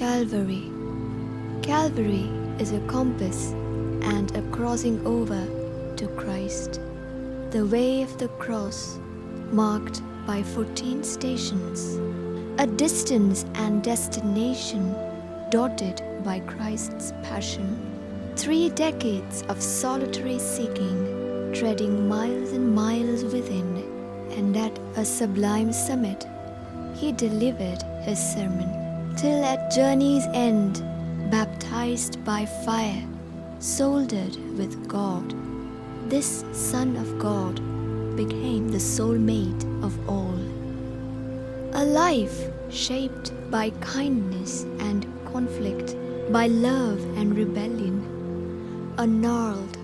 Calvary. Calvary is a compass and a crossing over to Christ. The way of the cross, marked by 14 stations, a distance and destination dotted by Christ's passion. 3 decades of solitary seeking, treading miles and miles within, and at a sublime summit, he delivered his sermon, till at journey's end, baptized by fire, soldered with God, this Son of God became the soulmate of all. A life shaped by kindness and conflict, by love and rebellion, a gnarled,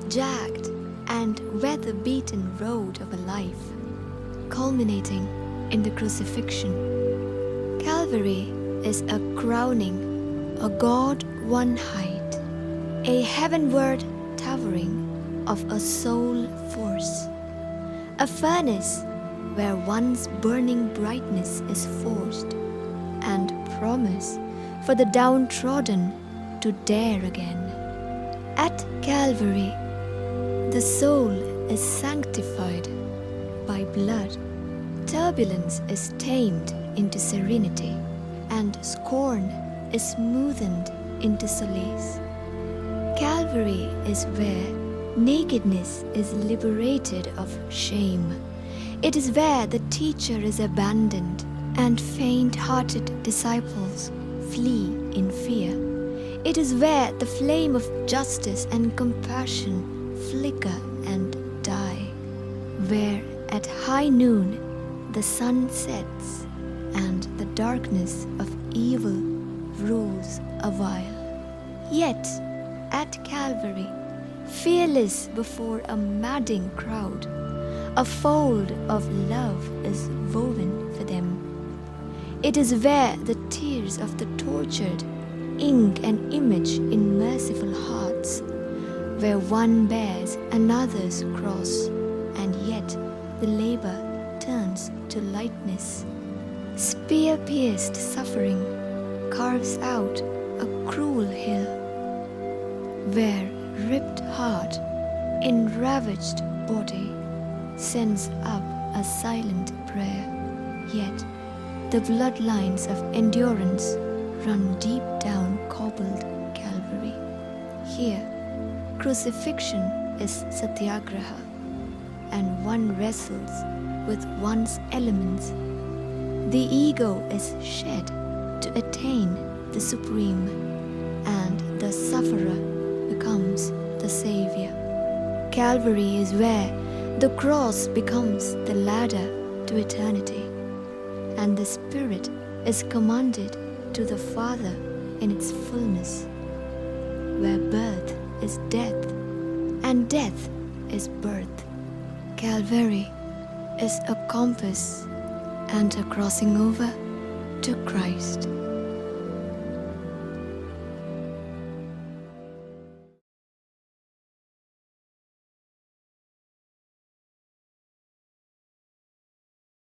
jagged, and weather-beaten road of a life, culminating in the crucifixion. Calvary is a crowning, a God-won height, a heavenward towering of a soul force, a furnace where one's burning brightness is forced, and promise for the downtrodden to dare again. At Calvary, the soul is sanctified by blood. Turbulence is tamed into serenity, and scorn is smoothened into solace. Calvary is where nakedness is liberated of shame. It is where the teacher is abandoned and faint-hearted disciples flee in fear. It is where the flame of justice and compassion flicker and die, where at high noon the sun sets and the darkness of evil rules a while. Yet at Calvary, fearless before a madding crowd, a fold of love is woven for them. It is where the tears of the tortured ink an image in merciful hearts, where one bears another's cross, and yet the labor turns to lightness. Spear-pierced suffering carves out a cruel hill, where ripped heart in ravaged body sends up a silent prayer, yet the bloodlines of endurance run deep down cobbled Calvary. Here, crucifixion is satyagraha, and one wrestles with one's elements. The ego is shed to attain the supreme, and the sufferer becomes the savior. Calvary is where the cross becomes the ladder to eternity, and the spirit is commanded to the Father in its fullness, where birth is death and death is birth. Calvary is a compass and a crossing over to Christ.